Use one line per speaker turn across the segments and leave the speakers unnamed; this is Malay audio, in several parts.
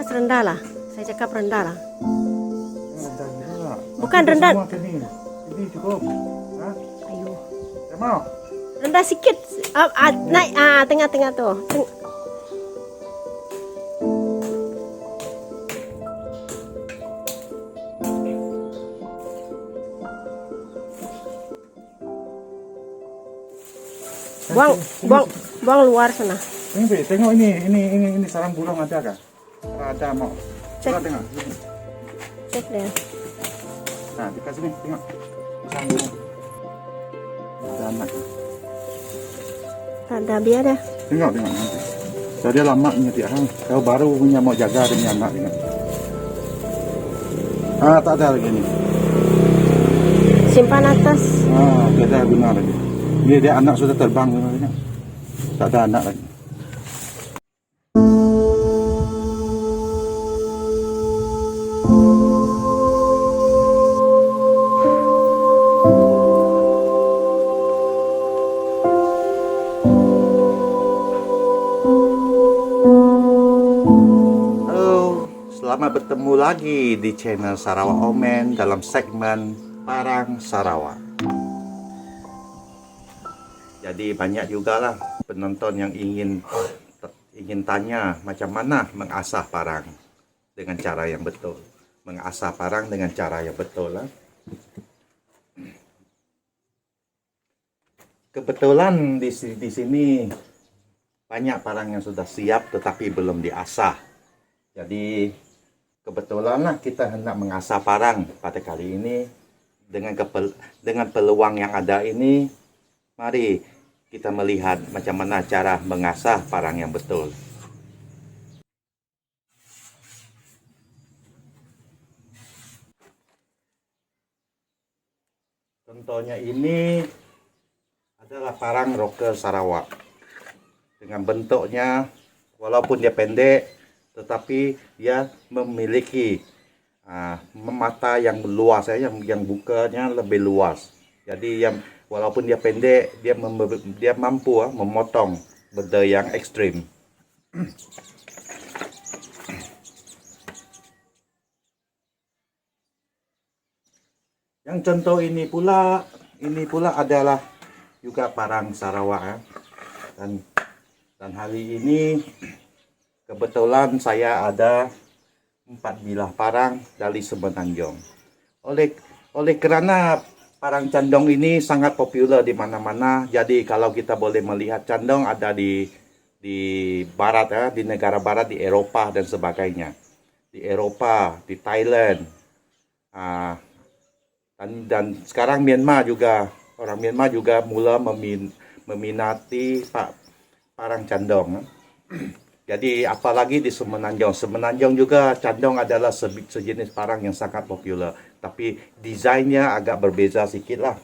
atas rendah lah. Saya cakap rendah lah.
Rendah juga.
Bukan rendah.
Ini cukup. Hah?
Ayo.
Tak mau?
Rendah sikit. Naik. Tengah-tengah tuh. Buang luar sana.
Ini, tengok ini sarang burung ada kah? Ada mau.
Cek.
Coba tengok.
Cek deh.
Nah, dikasih nih, tengok. Sarang burung. Ada anak.
Tak ada, biar dah.
Tengok nanti. Jadi lama punya hang. Kau baru punya mau jaga dengan anak ini. Tak ada lagi nih.
Simpan atas.
Tak ada guna lagi. Dia anak sudah terbang sebenarnya. Tak ada anak lagi. Selamat bertemu lagi di channel Sarawak Omen dalam segmen Parang Sarawak. Jadi banyak juga lah penonton yang ingin tanya macam mana mengasah parang dengan cara yang betul. Mengasah parang dengan cara yang betul lah. Kebetulan di sini banyak parang yang sudah siap tetapi belum diasah. Jadi kebetulan lah kita hendak mengasah parang pada kali ini dengan peluang yang ada ini. Mari kita melihat macam mana cara mengasah parang yang betul. Contohnya ini adalah parang rocker Sarawak. Dengan bentuknya walaupun dia pendek tetapi dia memiliki mata yang luas, yang bukanya lebih luas. Jadi walaupun dia pendek, dia mampu memotong benda yang ekstrim. Yang contoh ini pula adalah juga parang Sarawak dan hari ini kebetulan saya ada 4 bilah parang dari Semenanjung. Oleh kerana parang candong ini sangat popular di mana-mana. Jadi kalau kita boleh melihat candong ada di barat di negara barat, di Eropah dan sebagainya. Di Eropah, di Thailand. Dan sekarang Myanmar juga, orang Myanmar juga mula meminati parang candong. Jadi apalagi di Semenanjung. Semenanjung juga candong adalah sejenis parang yang sangat popular. Tapi desainnya agak berbeza sedikit lah.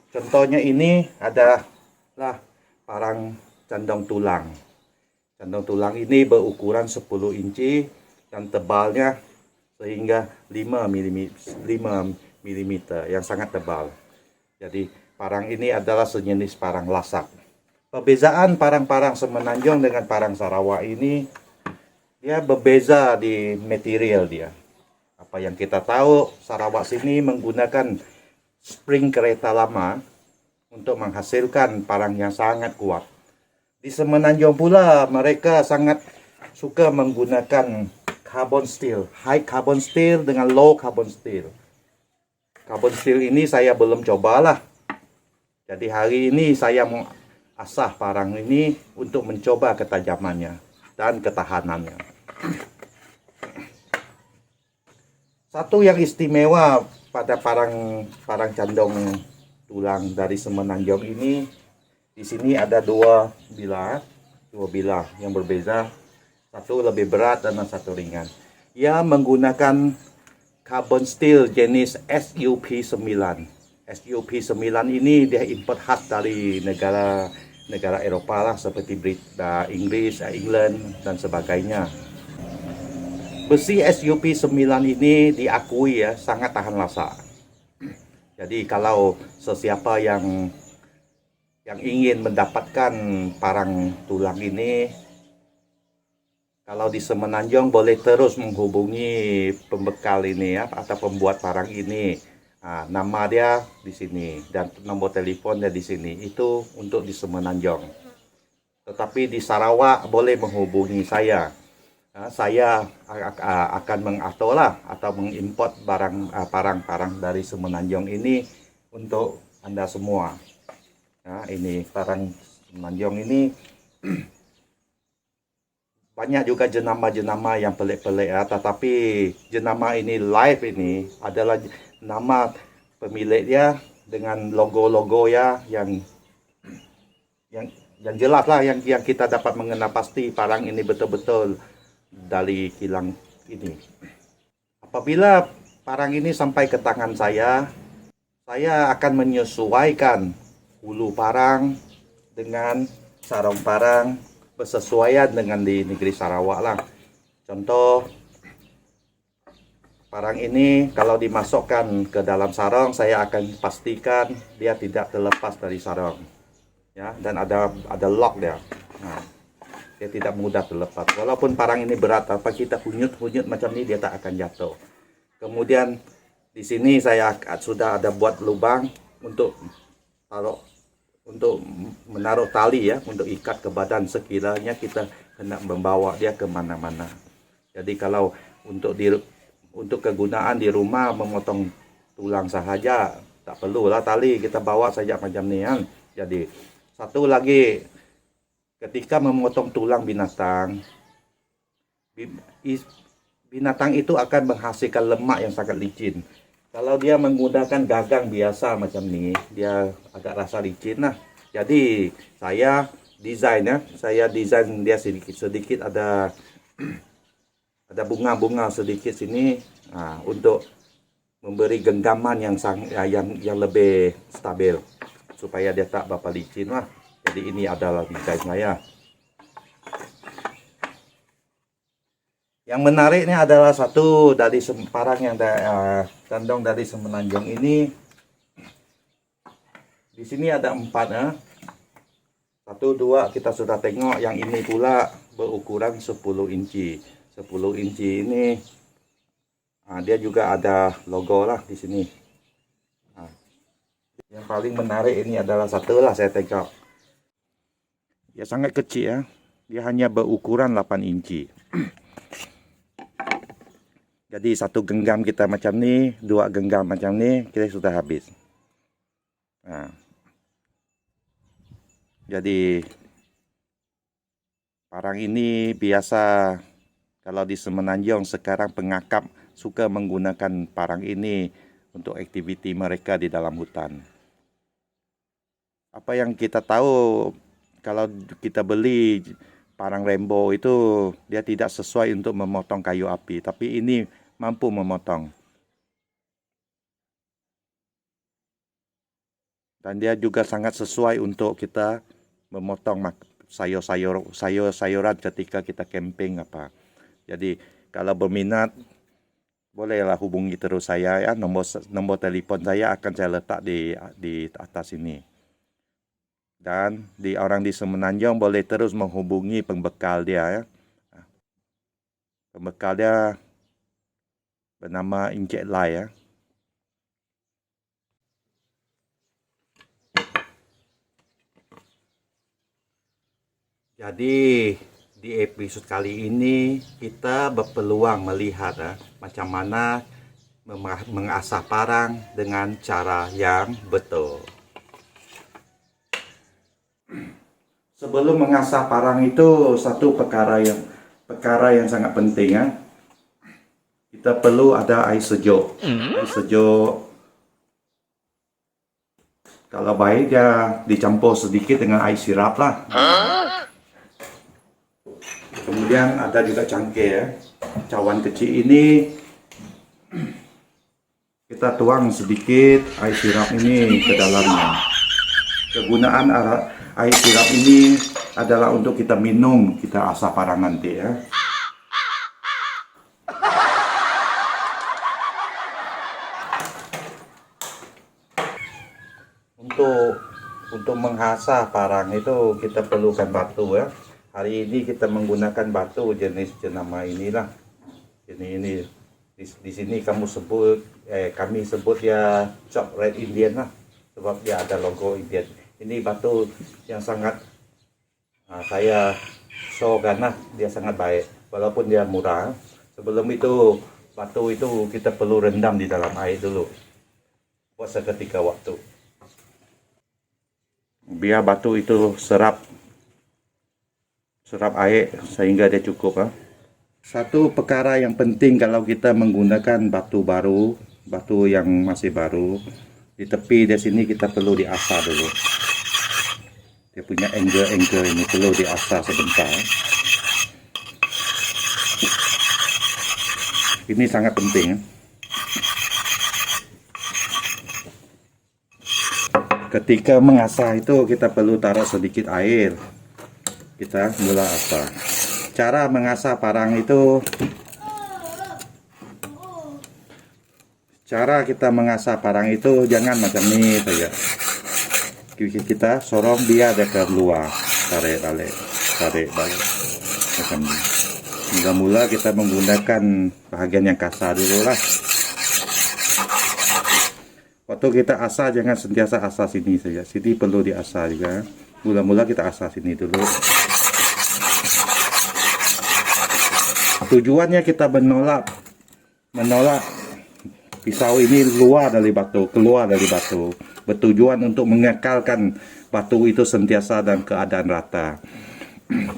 Contohnya ini adalah parang candong tulang. Candong tulang ini berukuran 10 inci dan tebalnya sehingga 5 mm yang sangat tebal. Jadi parang ini adalah sejenis parang lasak. Perbezaan parang-parang Semenanjung dengan parang Sarawak ini, dia berbeza di material dia. Apa yang kita tahu, Sarawak sini menggunakan spring kereta lama untuk menghasilkan parang yang sangat kuat. Di Semenanjung pula, mereka sangat suka menggunakan carbon steel, high carbon steel dengan low carbon steel. Carbon steel ini saya belum cobalah. Jadi hari ini saya mau asah parang ini untuk mencoba ketajamannya dan ketahanannya. Satu yang istimewa pada parang candong tulang dari Semenanjung ini, di sini ada dua bilah yang berbeza. Satu lebih berat dan satu ringan. Ia menggunakan carbon steel jenis SUP9. SUP9 ini dia import khas dari negara Eropah lah, seperti Inggris, England dan sebagainya. Besi SUP9 ini diakui sangat tahan lasak. Jadi kalau sesiapa yang ingin mendapatkan parang tulang ini, Kalau di Semenanjung boleh terus menghubungi pembekal ini ya, atau pembuat parang ini. Nah, nama dia di sini dan nomor teleponnya di sini. Itu untuk di Semenanjung. Tetapi di Sarawak boleh menghubungi saya. Saya akan mengatur lah atau mengimport parang-parang dari Semenanjung ini untuk Anda semua. Nah, ini parang Semenanjung ini banyak juga jenama-jenama yang pelik-pelik ya, tetapi jenama ini live ini adalah nama pemiliknya dengan logo-logo ya yang jelas lah, yang kita dapat mengenal pasti parang ini betul-betul dari kilang ini. Apabila parang ini sampai ke tangan saya akan menyesuaikan hulu parang dengan sarung parang bersesuaian dengan di negeri Sarawak lah. Contoh, parang ini kalau dimasukkan ke dalam sarung, saya akan pastikan dia tidak terlepas dari sarung, ya, dan ada lock dia. Nah, dia tidak mudah terlepas. Walaupun parang ini berat, apa kita hunyut macam ini dia tak akan jatuh. Kemudian di sini saya sudah ada buat lubang untuk menaruh tali ya, untuk ikat ke badan sekiranya kita hendak membawa dia ke mana-mana. Jadi kalau untuk kegunaan di rumah memotong tulang sahaja tak perlulah tali, kita bawa saja macam ni kan. Jadi satu lagi, ketika memotong tulang binatang itu akan menghasilkan lemak yang sangat licin. Kalau dia menggunakan gagang biasa macam ni, dia agak rasa licin lah. Jadi saya desain dia sedikit ada bunga-bunga sedikit sini, untuk memberi genggaman yang lebih stabil supaya dia tak berapa licin lah. Jadi ini adalah desain saya. Yang menariknya adalah satu dari parang yang Candong dari Semenanjung ini. Di sini ada 4 ya. 1, 2 kita sudah tengok. Yang ini pula berukuran 10 inci. 10 inci ini dia juga ada logo lah di sini. Yang paling menarik ini adalah satu lah, saya tengok. Ya sangat kecil ya. Dia hanya berukuran 8 inci. Jadi satu genggam kita macam ni, 2 genggam macam ni, kita sudah habis. Jadi parang ini biasa kalau di Semenanjung sekarang pengakap suka menggunakan parang ini untuk aktiviti mereka di dalam hutan. Apa yang kita tahu, kalau kita beli parang Rainbow itu dia tidak sesuai untuk memotong kayu api, tapi ini mampu memotong. Dan dia juga sangat sesuai untuk kita memotong sayur-sayuran ketika kita camping apa. Jadi kalau berminat bolehlah hubungi terus saya ya. Nomor telepon saya akan saya letak di atas ini. Dan orang di Semenanjung boleh terus menghubungi pembekal dia ya. Pembekal dia bernama Encik Lai ya. Jadi di episode kali ini kita berpeluang melihat macam mana mengasah parang dengan cara yang betul. Sebelum mengasah parang itu satu perkara yang sangat penting ya. Kita perlu ada air sejuk. Air sejuk kalau baik dia dicampur sedikit dengan air sirap lah. Kemudian ada juga cangkir ya. Cawan kecil ini kita tuang sedikit air sirap ini ke dalamnya. Kegunaan air sirap ini adalah untuk kita minum, kita asah parang nanti ya. Untuk mengasah parang itu kita perlukan batu ya. Hari ini kita menggunakan batu jenis jenama inilah. Ini di sini kami sebut ya chop red Indian lah, sebab dia ada logo Indian. Ini batu yang sangat saya shogun lah, dia sangat baik walaupun dia murah. Sebelum itu batu itu kita perlu rendam di dalam air dulu buat seketika waktu, biar batu itu serap air sehingga dia cukup. Satu perkara yang penting kalau kita menggunakan batu baru, batu yang masih baru, di tepi di sini kita perlu diasah dulu. Dia punya angle ini perlu diasah sebentar. Ini sangat penting. Ketika mengasah itu kita perlu taruh sedikit air. Kita mula asah. Cara mengasah parang itu, cara kita mengasah parang itu jangan macam ini saja. Kita sorong dia ada keluar, tarik balik macam ini. Mula-mula kita menggunakan bahagian yang kasar dulu lah. Waktu kita asah jangan sentiasa asah sini saja, sini perlu diasah juga. Mula-mula kita asah sini dulu. Tujuannya kita menolak pisau ini keluar dari batu. Bertujuan untuk mengekalkan batu itu sentiasa dalam keadaan rata.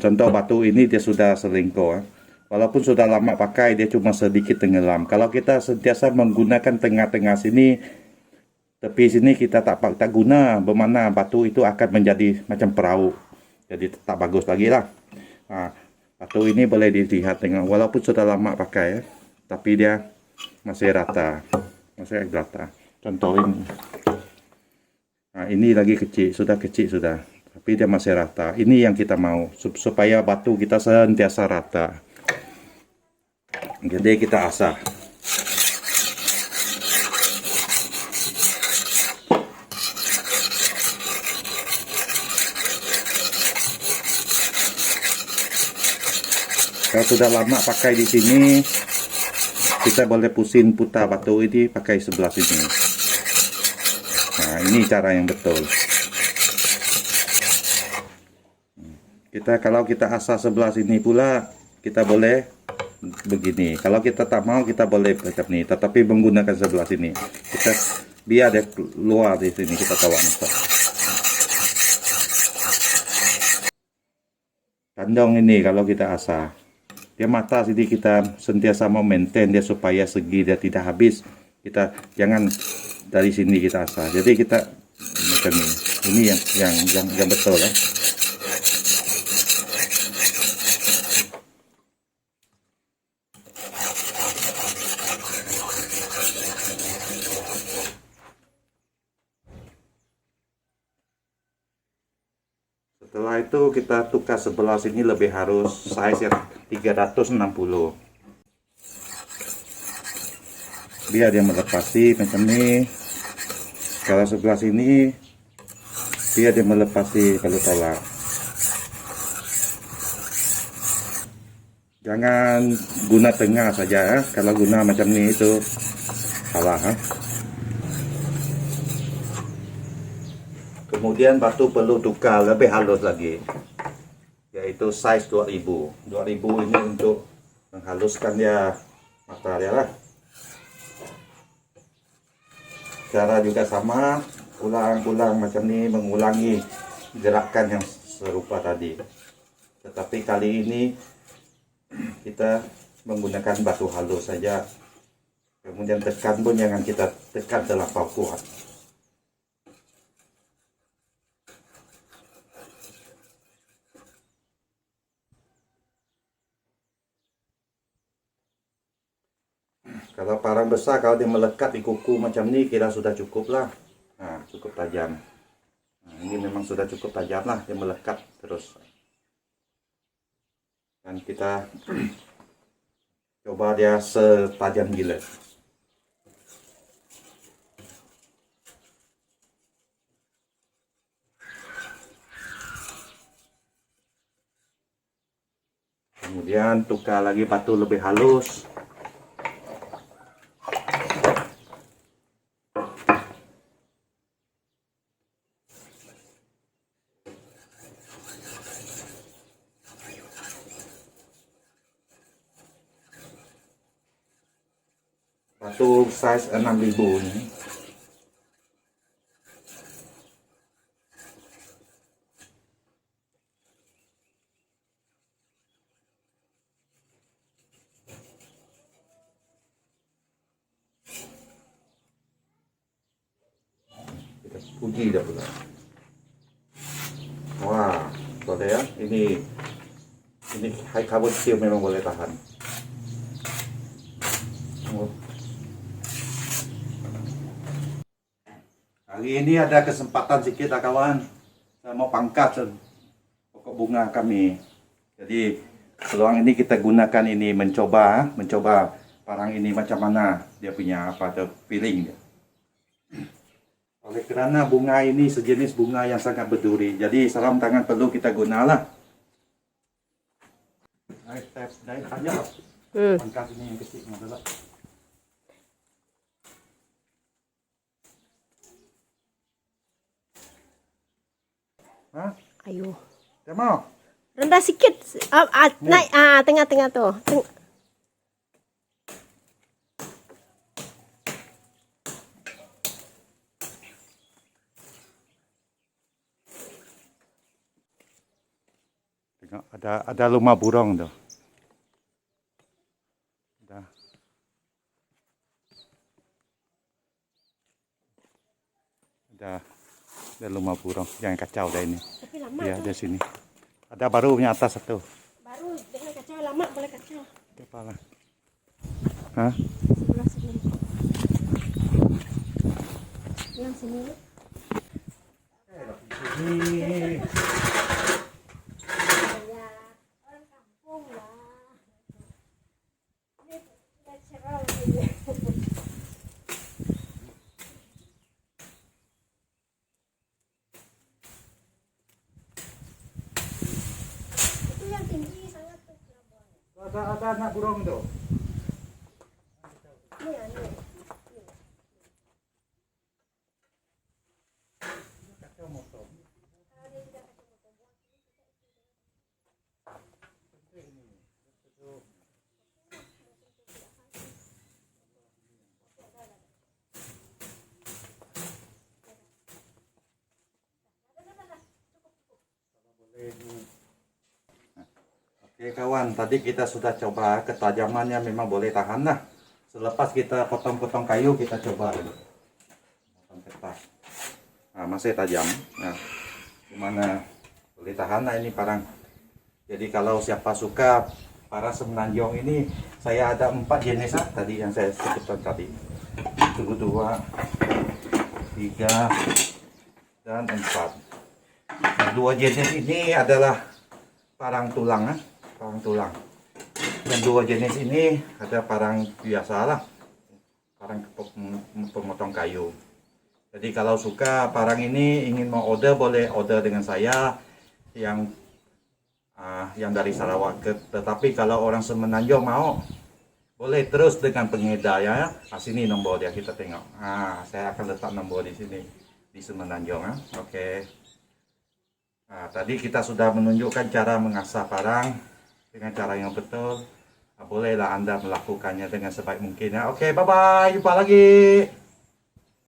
Contoh batu ini dia sudah selingkuh. Walaupun sudah lama pakai, dia cuma sedikit tenggelam. Kalau kita sentiasa menggunakan tengah-tengah sini, tepi sini kita tak guna, bermakna batu itu akan menjadi macam perahu. Jadi tak bagus lagi lah. Batu ini boleh dilihat dengan walaupun sudah lama pakai tapi dia masih rata, Contoh ini. Ini lagi kecil sudah, tapi dia masih rata. Ini yang kita mau supaya batu kita sentiasa rata. Jadi kita asah. Kalau sudah lama pakai di sini, kita boleh pusing putar batu ini pakai sebelah sini. Nah, ini cara yang betul. Kalau kita asah sebelah sini pula, kita boleh begini. Kalau kita tak mau, kita boleh macam ini. Tetapi menggunakan sebelah sini. Kita biar dia keluar di sini, kita tawa masuk. Kandong ini kalau kita asah, dia mata sini kita sentiasa mau maintain dia supaya segi dia tidak habis. Kita jangan dari sini kita asah. Jadi kita macam ini. Ini yang betul ya. Setelah itu kita tukar sebelah sini lebih harus size yang 360. Biar dia melepasi macam ini. Kalau sebelah sini biar dia melepasi kalau tolak. Jangan guna tengah saja ya. Kalau guna macam ini itu salah. Kemudian batu perlu tukar lebih halus lagi, yaitu size 2000. 2000 ini untuk menghaluskan dia material lah. Cara juga sama, ulang-ulang macam ini, mengulangi gerakan yang serupa tadi. Tetapi kali ini kita menggunakan batu halus saja. Kemudian tekan pun jangan kita tekan terlampau kuat. Kalau parang besar, kalau dia melekat di kuku macam ini, kira sudah cukup lah. Nah, cukup tajam. Nah, ini memang sudah cukup tajam lah, dia melekat terus. Dan kita coba dia setajam gila. Kemudian tukar lagi batu lebih halus. Batu size 6000 ini. Kita puji dah pula. Wah, boleh ya. Ini high carbon steel memang boleh tahan. Oh. Kali ini ada kesempatan sedikit lah kawan. Saya mau pangkas pokok bunga kami. Jadi peluang ini kita gunakan ini mencoba parang ini macam mana dia punya feeling dia. Oleh kerana bunga ini sejenis bunga yang sangat berduri, jadi sarung tangan perlu kita gunalah. Naik saja. Pangkas ini yang kecil adalah. Hah?
Ayo.
Tak mau?
Rendah sikit. Naik tengah-tengah tu.
Tengok ada rumah burung tu. Ada rumah burung, jangan kacau dah ini.
Tapi lama
Ya,
tu.
di sini. Ada baru punya atas satu.
Baru jangan kacau lama boleh kacau.
Kepala. Hah?
Sebelah sini. Yang sini.
Ini.
Ya, orang kampung lah. Ini natural ini. Itu yang tinggi sangat tuh.
Ada anak burung tu.
Ini ya, ini.
Kacau motor. Oke kawan, tadi kita sudah coba ketajamannya memang boleh tahan lah. Selepas kita potong-potong kayu kita coba dulu. Potong kertas. Nah, masih tajam. Nah, gimana boleh tahan lah ini parang. Jadi kalau siapa suka para semenanjung ini, saya ada 4 jenis tadi yang saya sebutkan tadi. 1, 2, 3, dan 4. Nah, 2 jenis ini adalah parang tulang, parang tulang. Dan 2 jenis ini ada parang biasa lah, parang pemotong kayu. Jadi kalau suka parang ini ingin mau order boleh order dengan saya yang dari Sarawak. Tetapi kalau orang Semenanjung mau boleh terus dengan pengedar ya. Sini nombor dia kita tengok. Saya akan letak nombor di sini di Semenanjung. Oke. Nah, tadi kita sudah menunjukkan cara mengasah parang dengan cara yang betul. Bolehlah Anda melakukannya dengan sebaik mungkin ya. Oke, bye-bye. Jumpa lagi.